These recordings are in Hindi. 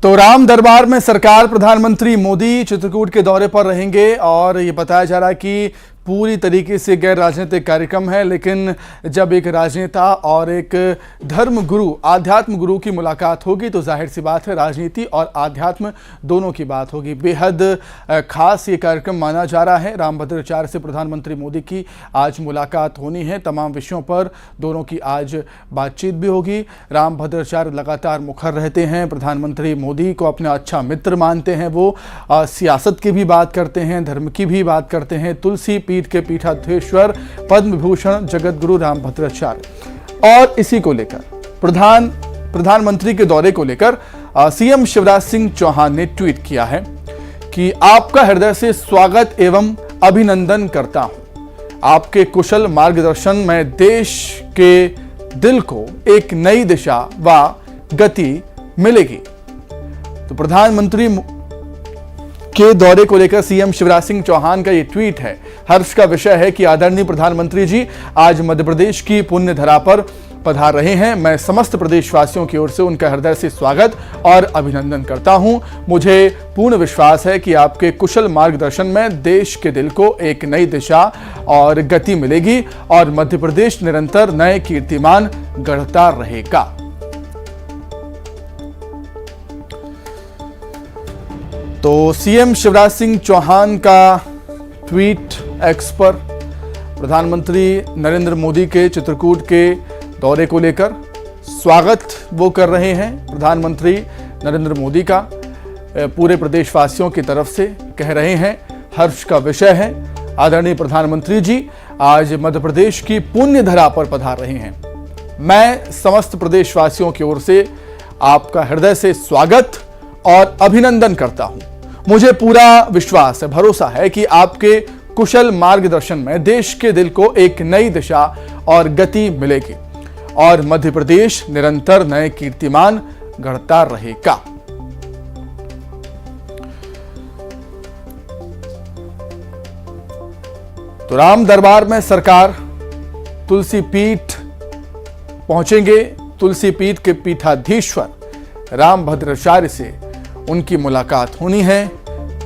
तो राम दरबार में सरकार, प्रधानमंत्री मोदी चित्रकूट के दौरे पर रहेंगे और ये बताया जा रहा है कि पूरी तरीके से गैर राजनीतिक कार्यक्रम है। लेकिन जब एक राजनेता और एक धर्म गुरु, आध्यात्म गुरु की मुलाकात होगी तो जाहिर सी बात है राजनीति और आध्यात्म दोनों की बात होगी। बेहद खास ये कार्यक्रम माना जा रहा है। रामभद्राचार्य से प्रधानमंत्री मोदी की आज मुलाकात होनी है। तमाम विषयों पर दोनों की आज बातचीत भी होगी। रामभद्राचार्य लगातार मुखर रहते हैं, प्रधानमंत्री मोदी को अपना अच्छा मित्र मानते हैं। वो सियासत की भी बात करते हैं, धर्म की भी बात करते हैं। तुलसी पीठ के पीठाधीश्वर पद्म विभूषण जगत गुरु रामभद्राचार्य। और इसी को लेकर प्रधानमंत्री के दौरे को लेकर सीएम शिवराज सिंह चौहान ने ट्वीट किया है कि आपका हृदय से स्वागत एवं अभिनंदन करता हूं। आपके कुशल मार्गदर्शन में देश के दिल को एक नई दिशा व गति मिलेगी। तो प्रधानमंत्री के दौरे को लेकर सीएम शिवराज सिंह चौहान का ये ट्वीट है। हर्ष का विषय है कि आदरणीय प्रधानमंत्री जी आज मध्य प्रदेश की पुण्य धरा पर पधार रहे हैं। मैं समस्त प्रदेशवासियों की ओर से उनका हृदय से स्वागत और अभिनंदन करता हूं। मुझे पूर्ण विश्वास है कि आपके कुशल मार्गदर्शन में देश के दिल को एक नई दिशा और गति मिलेगी और मध्य प्रदेश निरंतर नए कीर्तिमान गढ़ता रहेगा। तो सीएम शिवराज सिंह चौहान का ट्वीट एक्स पर प्रधानमंत्री नरेंद्र मोदी के चित्रकूट के दौरे को लेकर स्वागत वो कर रहे हैं। प्रधानमंत्री नरेंद्र मोदी का पूरे प्रदेशवासियों की तरफ से कह रहे हैं हर्ष का विषय है। आदरणीय प्रधानमंत्री जी आज मध्य प्रदेश की पुण्य धरा पर पधार रहे हैं। मैं समस्त प्रदेशवासियों की ओर से आपका हृदय से स्वागत और अभिनंदन करता हूं। मुझे पूरा विश्वास है, भरोसा है कि आपके कुशल मार्गदर्शन में देश के दिल को एक नई दिशा और गति मिलेगी और मध्य प्रदेश निरंतर नए कीर्तिमान गढ़ता रहेगा। तो राम दरबार में सरकार तुलसी पीठ पहुंचेंगे। तुलसी पीठ के पीठाधीश्वर रामभद्राचार्य से उनकी मुलाकात होनी है।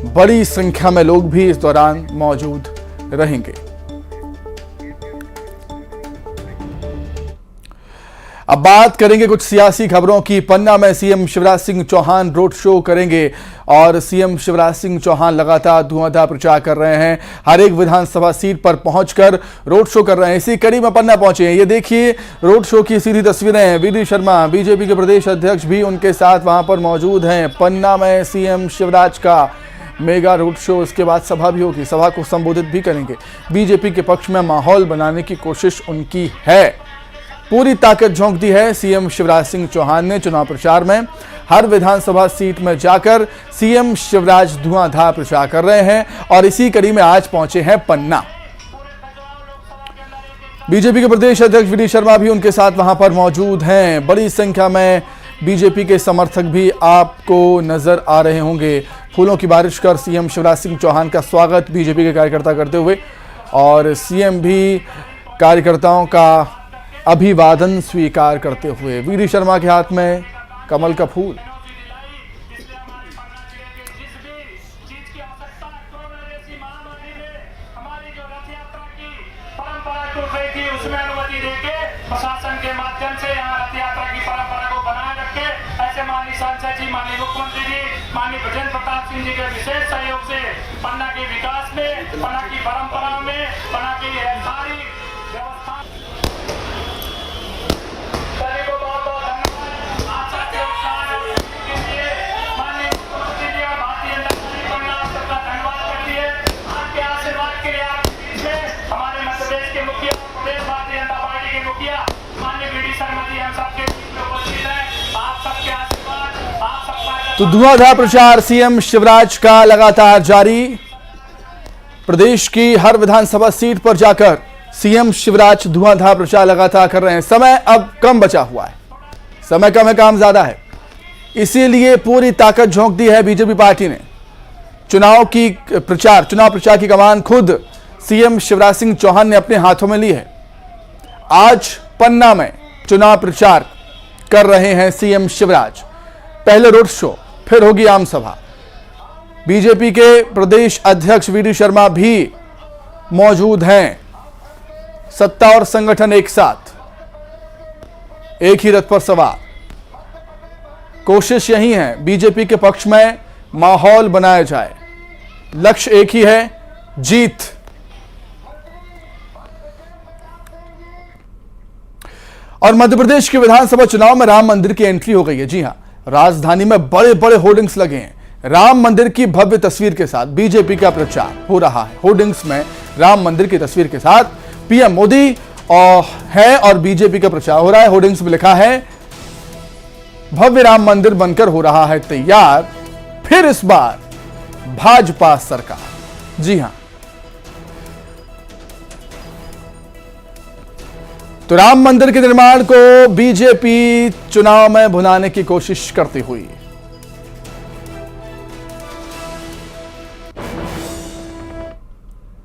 बड़ी संख्या में लोग भी इस दौरान मौजूद रहेंगे। अब बात करेंगे कुछ सियासी खबरों की। पन्ना में CM Shivraj Singh Chouhan road show करेंगे और सीएम शिवराज सिंह चौहान लगातार धुआंधार प्रचार कर रहे हैं। हर एक विधानसभा सीट पर पहुंचकर रोड शो कर रहे हैं। इसी कड़ी में पन्ना पहुंचे हैं। ये देखिए रोड शो की सीधी तस्वीरें हैं। वीडी शर्मा बीजेपी के प्रदेश अध्यक्ष भी उनके साथ वहां पर मौजूद हैं। पन्ना में सीएम शिवराज का मेगा रोड शो, उसके बाद सभा भी होगी, सभा को संबोधित भी करेंगे। बीजेपी के पक्ष में माहौल बनाने की कोशिश उनकी है। पूरी ताकत झोंक दी है सीएम शिवराज सिंह चौहान ने चुनाव प्रचार में। हर विधानसभा सीट में जाकर सीएम शिवराज धुआंधार प्रचार कर रहे हैं और इसी कड़ी में आज पहुंचे हैं पन्ना। बीजेपी के प्रदेश अध्यक्ष वीडी शर्मा भी उनके साथ वहां पर मौजूद हैं। बड़ी संख्या में बीजेपी के समर्थक भी आपको नजर आ रहे होंगे। फूलों की बारिश कर सीएम शिवराज सिंह चौहान का स्वागत बीजेपी के कार्यकर्ता करते हुए और सीएम भी कार्यकर्ताओं का अभिवादन स्वीकार करते हुए। वीडी शर्मा के हाथ में कमल का फूल। प्रशासन के माध्यम से यहाँ रथ यात्रा की परंपरा को बनाए रखे। ऐसे माननीय सांसद जी, माननीय मुख्यमंत्री जी, माननीय ब्रजेंद्र प्रताप सिंह जी के विशेष सहयोग से पन्ना के विकास में, पन्ना की परंपरा में, पन्ना की सारी व्यवस्था को बहुत बहुत धन्यवाद। आप सबके उत्साह के लिए माननीय मुख्यमंत्री जी और भारतीय जनता पार्टी को मैं आप सबका धन्यवाद करती है। आपके आशीर्वाद के लिए आपके बीच में हमारे मध्य प्रदेश के मुखिया, प्रदेश भारतीय जनता पार्टी के मुखिया माननीय वीडी शर्मा जी हम सबके बीच में उपस्थित हैं। आप सबके आशीर्वाद, आप सबका तो धुआंधार प्रचार सीएम शिवराज का लगातार जारी। प्रदेश की हर विधानसभा सीट पर जाकर सीएम शिवराज धुआंधार प्रचार लगातार कर रहे हैं। समय अब कम बचा हुआ है, समय कम है, काम ज्यादा है, इसीलिए पूरी ताकत झोंक दी है बीजेपी पार्टी ने। चुनाव प्रचार की कमान खुद सीएम शिवराज सिंह चौहान ने अपने हाथों में ली है। आज पन्ना में चुनाव प्रचार कर रहे हैं सीएम शिवराज। पहले रोड शो, फिर होगी आम सभा। बीजेपी के प्रदेश अध्यक्ष वी डी शर्मा भी मौजूद हैं। सत्ता और संगठन एक साथ, एक ही रथ पर सवार। कोशिश यही है, बीजेपी के पक्ष में माहौल बनाया जाए। लक्ष्य एक ही है, जीत। और मध्य प्रदेश के विधानसभा चुनाव में राम मंदिर की एंट्री हो गई है। जी हां, राजधानी में बड़े बड़े होर्डिंग्स लगे हैं। राम मंदिर की भव्य तस्वीर के साथ बीजेपी का प्रचार हो रहा है। होर्डिंग्स में राम मंदिर की तस्वीर के साथ पीएम मोदी और बीजेपी का प्रचार हो रहा है। होर्डिंग्स में लिखा है, भव्य राम मंदिर बनकर हो रहा है तैयार, फिर इस बार भाजपा सरकार। जी हां, तो राम मंदिर के निर्माण को बीजेपी चुनाव में भुनाने की कोशिश करती हुई।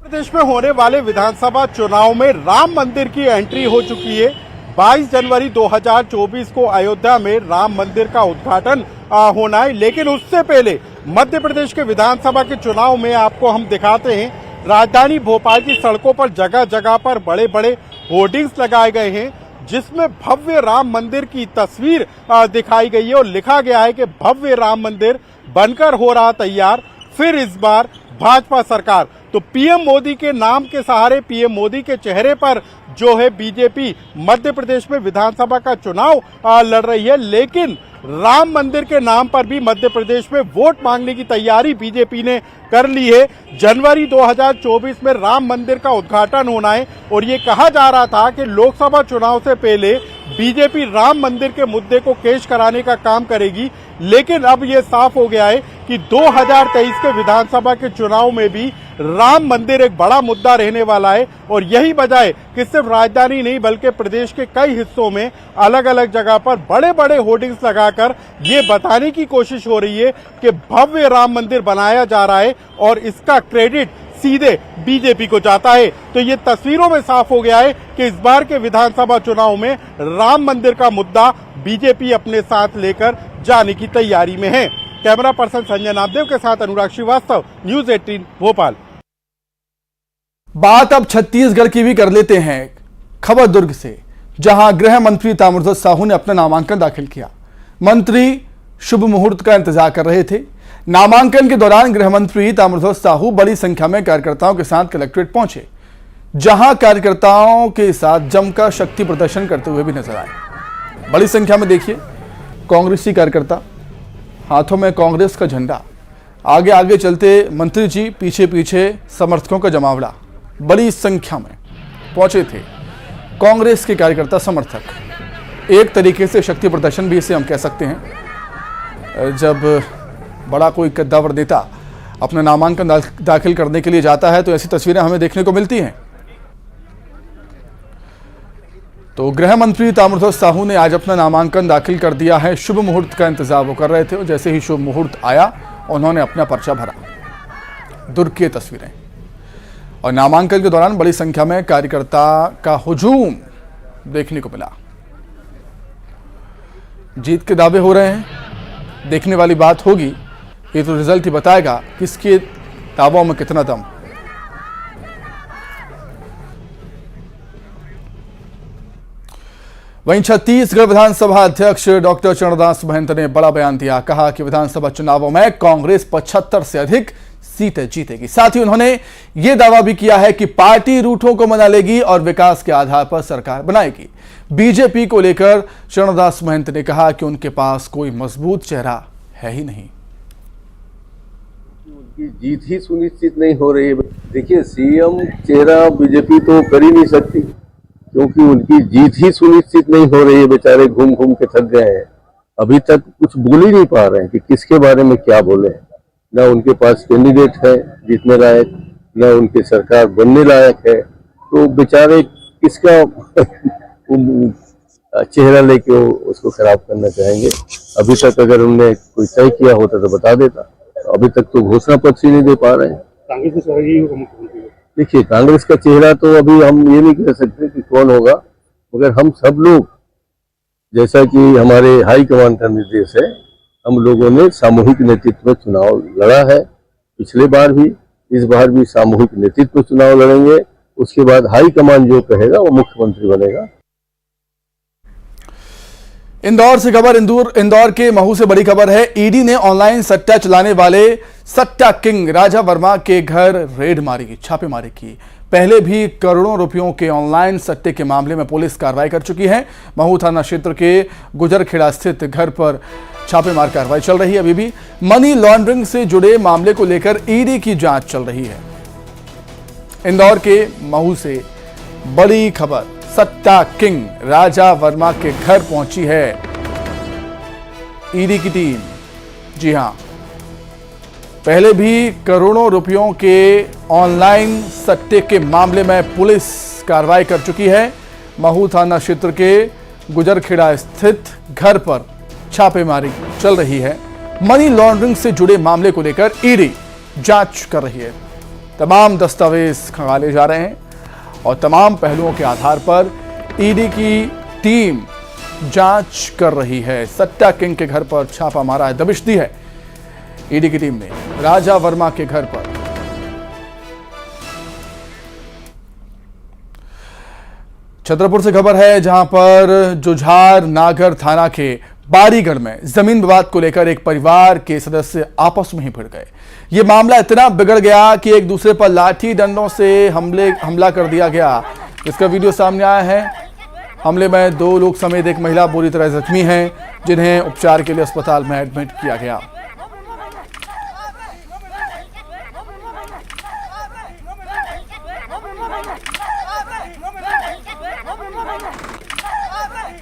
प्रदेश में होने वाले विधानसभा चुनाव में राम मंदिर की एंट्री हो चुकी है। 22 जनवरी 2024 को अयोध्या में राम मंदिर का उद्घाटन होना है, लेकिन उससे पहले मध्य प्रदेश के विधानसभा के चुनाव में आपको हम दिखाते हैं, राजधानी भोपाल की सड़कों पर जगह जगह पर बड़े बड़े होर्डिंग्स लगाए गए हैं, जिसमें भव्य राम मंदिर की तस्वीर दिखाई गई है और लिखा गया है कि भव्य राम मंदिर बनकर हो रहा तैयार, फिर इस बार भाजपा सरकार। तो पीएम मोदी के नाम के सहारे, पीएम मोदी के चेहरे पर जो है बीजेपी मध्य प्रदेश में विधानसभा का चुनाव लड़ रही है, लेकिन राम मंदिर के नाम पर भी मध्य प्रदेश में वोट मांगने की तैयारी बीजेपी ने कर ली है। जनवरी 2024 में राम मंदिर का उद्घाटन होना है और ये कहा जा रहा था कि लोकसभा चुनाव से पहले बीजेपी राम मंदिर के मुद्दे को पेश कराने का काम करेगी, लेकिन अब ये साफ हो गया है कि 2023 के विधानसभा के चुनाव में भी राम मंदिर एक बड़ा मुद्दा रहने वाला है। और यही वजह है कि सिर्फ राजधानी नहीं बल्कि प्रदेश के कई हिस्सों में अलग अलग जगह पर बड़े बड़े होर्डिंग्स लगाकर ये बताने की कोशिश हो रही है कि भव्य राम मंदिर बनाया जा रहा है और इसका क्रेडिट सीधे बीजेपी को जाता है। तो ये तस्वीरों में साफ हो गया है कि इस बार के विधानसभा चुनाव में राम मंदिर का मुद्दा बीजेपी अपने साथ लेकर जाने की तैयारी में है। कैमरा पर्सन संजय नामदेव के साथ अनुराग श्रीवास्तव, न्यूज 18 भोपाल। बात अब छत्तीसगढ़ की भी कर लेते हैं। खबर दुर्ग से, जहां गृह मंत्री ताम्रध्वज साहू ने अपना नामांकन दाखिल किया। मंत्री शुभ मुहूर्त का इंतजार कर रहे थे। नामांकन के दौरान गृह मंत्री ताम्रध्वज साहू बड़ी संख्या में कार्यकर्ताओं के साथ कलेक्ट्रेट पहुंचे, जहां कार्यकर्ताओं के साथ जमकर शक्ति प्रदर्शन करते हुए भी नजर आए। बड़ी संख्या में देखिए कांग्रेसी कार्यकर्ता, हाथों में कांग्रेस का झंडा, आगे आगे चलते मंत्री जी, पीछे पीछे समर्थकों का जमावड़ा। बड़ी संख्या में पहुंचे थे कांग्रेस के कार्यकर्ता समर्थक। एक तरीके से शक्ति प्रदर्शन भी इसे हम कह सकते हैं। जब बड़ा कोई कद्दावर नेता अपना नामांकन दाखिल करने के लिए जाता है तो ऐसी तस्वीरें हमें देखने को मिलती हैं। तो गृह मंत्री ताम्रध्वज साहू ने आज अपना नामांकन दाखिल कर दिया है। शुभ मुहूर्त का इंतजार वो कर रहे थे और जैसे ही शुभ मुहूर्त आया उन्होंने अपना पर्चा भरा। दुर्ग की तस्वीरें। और नामांकन के दौरान बड़ी संख्या में कार्यकर्ता का हुजूम देखने को मिला। जीत के दावे हो रहे हैं। देखने वाली बात होगी, ये तो रिजल्ट ही बताएगा किसके दावों में कितना दम। वहीं छत्तीसगढ़ विधानसभा अध्यक्ष डॉक्टर चरणदास महंत ने बड़ा बयान दिया। कहा कि विधानसभा चुनावों में कांग्रेस 75 से अधिक सीटें जीतेगी। साथ ही उन्होंने यह दावा भी किया है कि पार्टी रूठों को मना लेगी और विकास के आधार पर सरकार बनाएगी। बीजेपी को लेकर चरणदास महंत ने कहा कि उनके पास कोई मजबूत चेहरा है ही नहीं। उनकी जीत ही सुनिश्चित नहीं हो रही है। देखिए, सीएम चेहरा बीजेपी तो कर ही नहीं सकती क्योंकि उनकी जीत ही सुनिश्चित नहीं हो रही है। बेचारे घूम घूम के थक गए हैं, अभी तक कुछ बोल ही नहीं पा रहे हैं कि किसके बारे में क्या बोले। न उनके पास कैंडिडेट है जीतने लायक, न उनकी सरकार बनने लायक है, तो बेचारे किसका चेहरा लेके उसको खराब करना चाहेंगे। अभी तक अगर उन्होंने कोई तय किया होता तो बता देता, अभी तक तो घोषणा पत्र ही नहीं दे पा रहे हैं। देखिए, कांग्रेस का चेहरा तो अभी हम ये नहीं कह सकते कि कौन होगा, मगर हम सब लोग, जैसा कि हमारे हाईकमान का निर्देश है, हम लोगों ने सामूहिक नेतृत्व में चुनाव लड़ा है। पिछले बार भी, इस बार भी सामूहिक नेतृत्व चुनाव लड़ेंगे। उसके बाद हाईकमान जो कहेगा वो मुख्यमंत्री बनेगा। इंदौर से खबर, इंदौर के महू से बड़ी खबर है। ईडी ने ऑनलाइन सट्टा चलाने वाले सट्टा किंग राजा वर्मा के घर रेड मारी, छापेमारी की। पहले भी करोड़ों रुपयों के ऑनलाइन सट्टे के मामले में पुलिस कार्रवाई कर चुकी है। महू थाना क्षेत्र के गुजरखेड़ा स्थित घर पर छापेमार कार्रवाई चल रही है। अभी भी मनी लॉन्ड्रिंग से जुड़े मामले को लेकर ईडी की जांच चल रही है। इंदौर के महू से बड़ी खबर, सट्टा किंग राजा वर्मा के घर पहुंची है ईडी की टीम। जी हां, पहले भी करोड़ों रुपयों के ऑनलाइन सट्टे के मामले में पुलिस कार्रवाई कर चुकी है। महू थाना क्षेत्र के गुजरखेड़ा स्थित घर पर छापेमारी चल रही है। मनी लॉन्ड्रिंग से जुड़े मामले को लेकर ईडी जांच कर रही है। तमाम दस्तावेज खंगाले जा रहे हैं और तमाम पहलुओं के आधार पर ईडी की टीम जांच कर रही है। सट्टा किंग के घर पर छापा मारा है, दबिश दी है ईडी की टीम ने राजा वर्मा के घर पर। छतरपुर से खबर है, जहां पर जुझार नागर थाना के बारीगढ़ में जमीन विवाद को लेकर एक परिवार के सदस्य आपस में ही भिड़ गए। ये मामला इतना बिगड़ गया कि एक दूसरे पर लाठी डंडों से हमला कर दिया गया। इसका वीडियो सामने आया है। हमले में 2 लोग समेत एक महिला बुरी तरह जख्मी हैं, जिन्हें उपचार के लिए अस्पताल में एडमिट किया गया।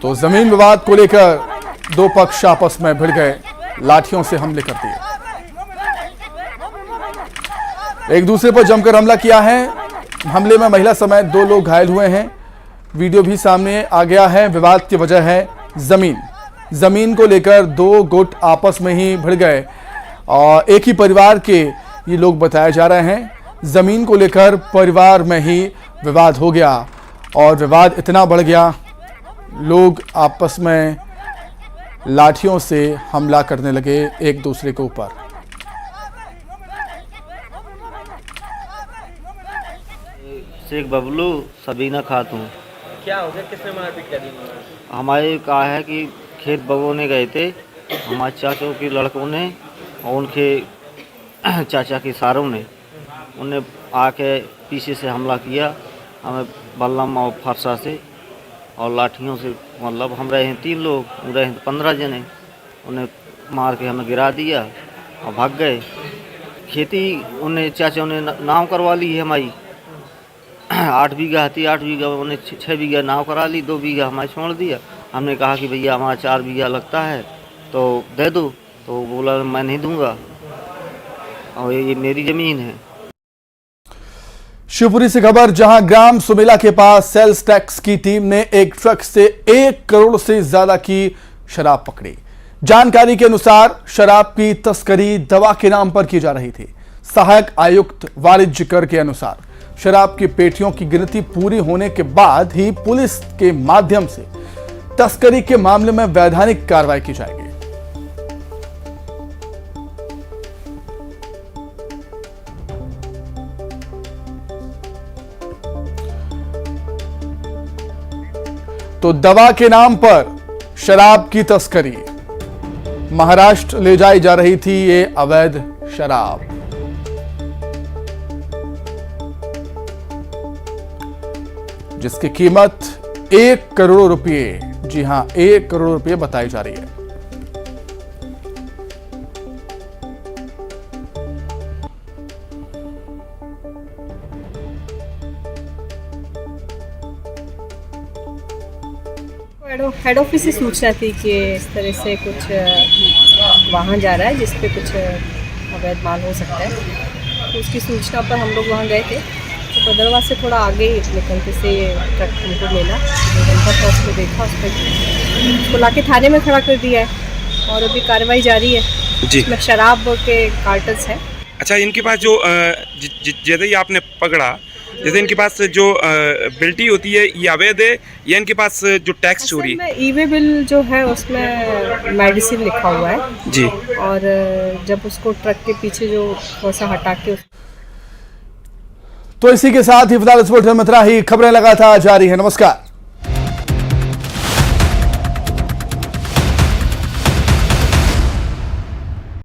तो जमीन विवाद को लेकर 2 पक्ष आपस में भिड़ गए, लाठियों से हमले कर दिए, एक दूसरे पर जमकर हमला किया है। हमले में महिला समेत 2 लोग घायल हुए हैं। वीडियो भी सामने आ गया है। विवाद की वजह है जमीन को लेकर 2 गुट आपस में ही भिड़ गए और एक ही परिवार के ये लोग बताए जा रहे हैं। जमीन को लेकर परिवार में ही विवाद हो गया और विवाद इतना बढ़ गया, लोग आपस में लाठियों से हमला करने लगे एक दूसरे के ऊपर। शेख बबलू, सबीना खातून। क्या हो गया, किसने मारपीट करी? हमारे कहा है कि खेत बगोने गए थे हमारे चाचों के लड़कों ने और उनके चाचा के सारों ने, उन्हें आके पीछे से हमला किया हमें बल्लम और फरसा से और लाठियों से। मतलब हम रहे हैं 3 लोग, रहे हैं 15 जने। उन्हें मार के हमें गिरा दिया और भाग गए। खेती उन्हें चाचा ने नाव करवा ली है हमारी। 8 बीघा थी, 8 बीघा उन्हें 6 बीघा नाव करा ली, 2 बीघा हमारे छोड़ दिया। हमने कहा कि भैया हमारा 4 बीघा लगता है तो दे दो, तो बोला मैं नहीं दूंगा और ये मेरी ज़मीन है। शिवपुरी से खबर, जहां ग्राम सुमेला के पास सेल्स टैक्स की टीम ने एक ट्रक से 1 करोड़ से ज्यादा की शराब पकड़ी। जानकारी के अनुसार शराब की तस्करी दवा के नाम पर की जा रही थी। सहायक आयुक्त वाणिज्य कर के अनुसार शराब की पेटियों की गिनती पूरी होने के बाद ही पुलिस के माध्यम से तस्करी के मामले में वैधानिक कार्रवाई की जाएगी। तो दवा के नाम पर शराब की तस्करी, महाराष्ट्र ले जाई जा रही थी ये अवैध शराब। जिसकी कीमत 1 करोड़ रुपए, जी हां 1 करोड़ रुपए बताई जा रही है। हेड ऑफिस से सूचना थी कि इस तरह से कुछ वाहन जा रहा है जिस पे कुछ अवैध माल हो सकता है। तो उसकी सूचना पर हम लोग वहाँ गए थे। तो बदरवा से थोड़ा आगे निकलते से ये ट्रक हमको मिला, तो उसको देखा, उसको ला के थाने में खड़ा कर दिया है और अभी कार्रवाई जारी है जी। इसमें शराब के कार्टन्स हैं। अच्छा, इनके पास जो जैसे ही आपने पकड़ा जैसे इनके पास जो बिल्टी होती है ये अवैध है या इनके पास जो टैक्स चोरी है? ई-वे बिल जो है उसमें मेडिसिन लिखा हुआ है जी। और जब उसको ट्रक के पीछे जो थोड़ा सा हटा के तो इसी के साथ ही फिलहाल इस बुलेटिन में इतना ही। खबरें लगातार जारी है। नमस्कार।